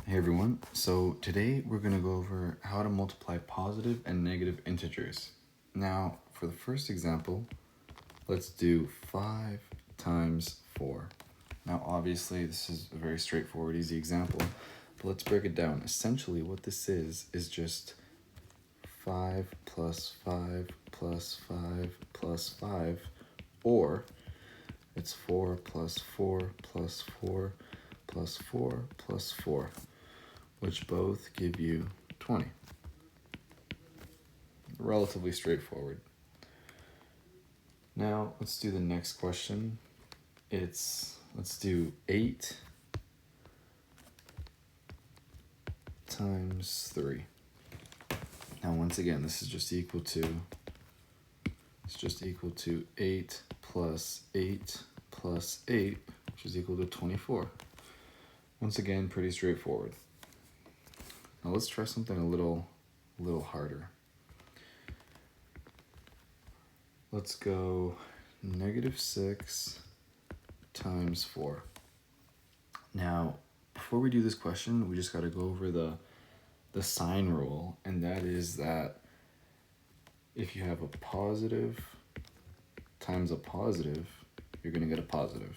Hey everyone, so today we're going to go over how to multiply positive and negative integers. Now, for the first example, let's do 5 times 4. Now, obviously, this is a very straightforward, easy example, but let's break it down. Essentially, what this is just 5 plus 5 plus 5 plus 5, or it's 4 plus 4 plus 4 plus 4 plus 4. Which both give you 20. Relatively straightforward. Now, let's do the next question. Let's do 8 times 3. Now, once again, this is just equal to 8 plus 8 plus 8, which is equal to 24. Once again, pretty straightforward. Now let's try something a little harder. Let's go -6 times 4. Now, before we do this question, we just got to go over the sign rule, and that is that if you have a positive times a positive, you're going to get a positive.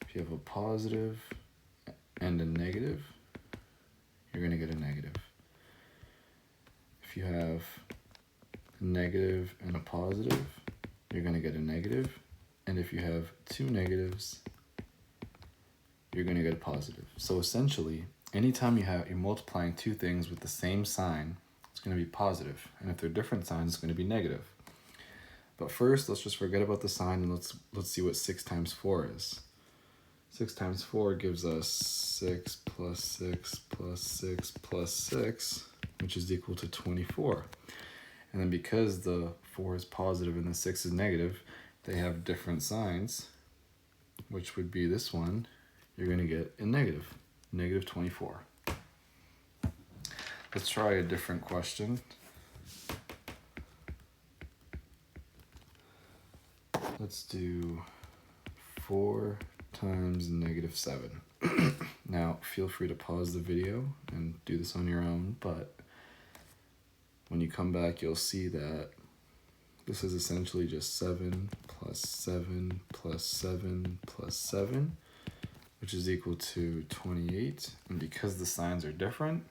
If you have a positive and a negative, you're going to get a negative. If you have a negative and a positive, you're going to get a negative. And if you have two negatives, you're going to get a positive. So essentially, anytime you're multiplying two things with the same sign, it's going to be positive. And if they're different signs, it's going to be negative. But first, let's just forget about the sign and let's see what 6 times 4 is. 6 times 4 gives us 6 plus 6 plus 6 plus 6, which is equal to 24. And then because the 4 is positive and the 6 is negative, they have different signs, which would be this one. You're going to get a negative, -24. Let's try a different question. Let's do 4 times -7. Now, feel free to pause the video and do this on your own, but when you come back, you'll see that this is essentially just 7 plus 7 plus 7 plus 7, which is equal to 28. And because the signs are different,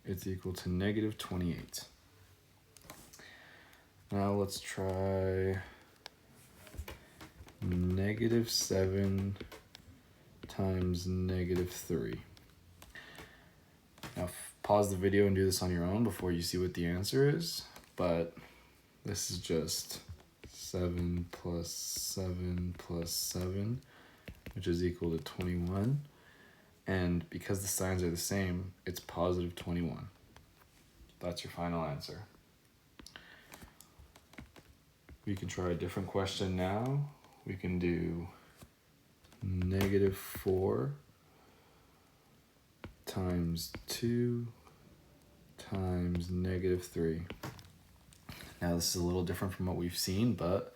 it's equal to -28. Now let's try -7 times -3. Now pause the video and do this on your own before you see what the answer is, but this is just 7 plus 7 plus 7, which is equal to 21. And because the signs are the same, it's +21. That's your final answer. We can try a different question now. We can do -4 times 2 times -3. Now this is a little different from what we've seen, but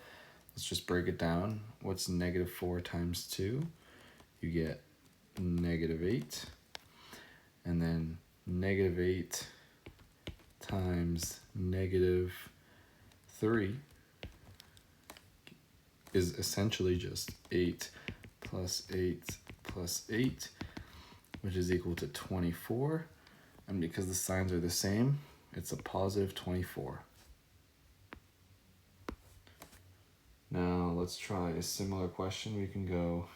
let's just break it down. What's -4 times 2? You get -8. And then -8 times -3 is essentially just 8 plus 8 plus 8, which is equal to 24. And because the signs are the same, it's a +24. Now let's try a similar question. We can go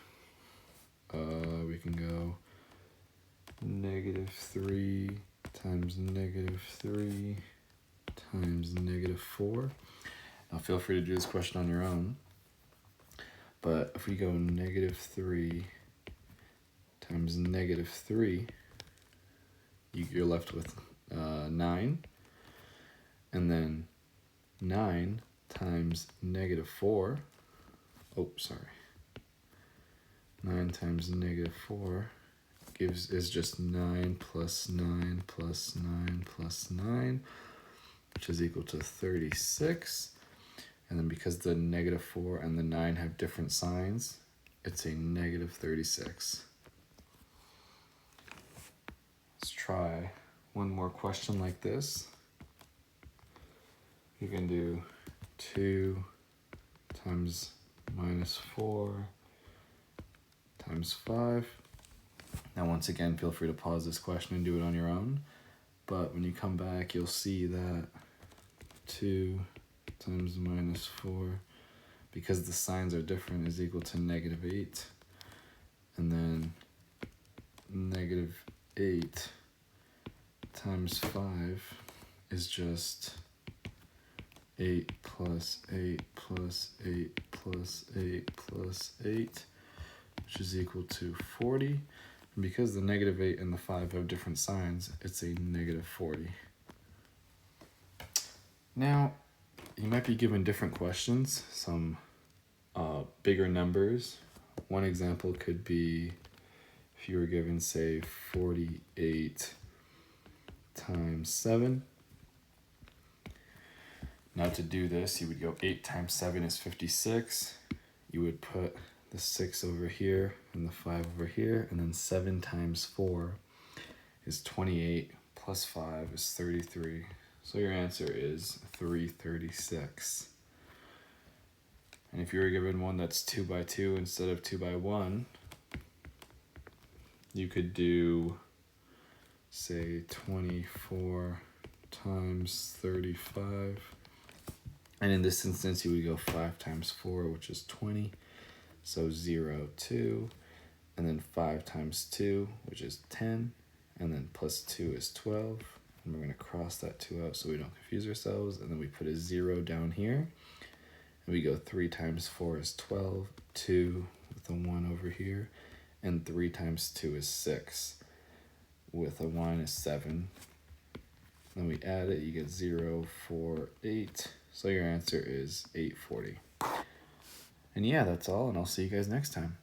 -3 times -3 times -4. Now feel free to do this question on your own. But if we go -3 times -3, you're left with 9. And then 9 times -4, 9 times -4 is just 9 plus 9 plus 9 plus 9, which is equal to 36. And then because the -4 and the 9 have different signs, it's a -36. Let's try one more question like this. You can do 2 times minus 4 times 5. Now once again, feel free to pause this question and do it on your own. But when you come back, you'll see that 2 times minus 4, because the signs are different, is equal to -8. And then -8 times 5 is just 8 plus 8 plus 8 plus 8 plus 8, which is equal to 40. And because the -8 and the 5 have different signs, it's a -40. Now, you might be given different questions, some bigger numbers. One example could be if you were given, say, 48 times 7. Now to do this, you would go 8 times 7 is 56. You would put the 6 over here and the 5 over here, and then 7 times 4 is 28, plus 5 is 33. So your answer is 336. And if you were given one that's 2 by 2 instead of 2 by 1, you could do, say, 24 times 35. And in this instance, you would go 5 times 4, which is 20. So 0, 2. And then 5 times 2, which is 10. And then plus 2 is 12. And we're going to cross that 2 out so we don't confuse ourselves. And then we put a 0 down here. And we go 3 times 4 is 12. 2 with a 1 over here. And 3 times 2 is 6. With a 1 is 7. Then we add it, you get 0, 4, 8. So your answer is 840. And yeah, that's all, and I'll see you guys next time.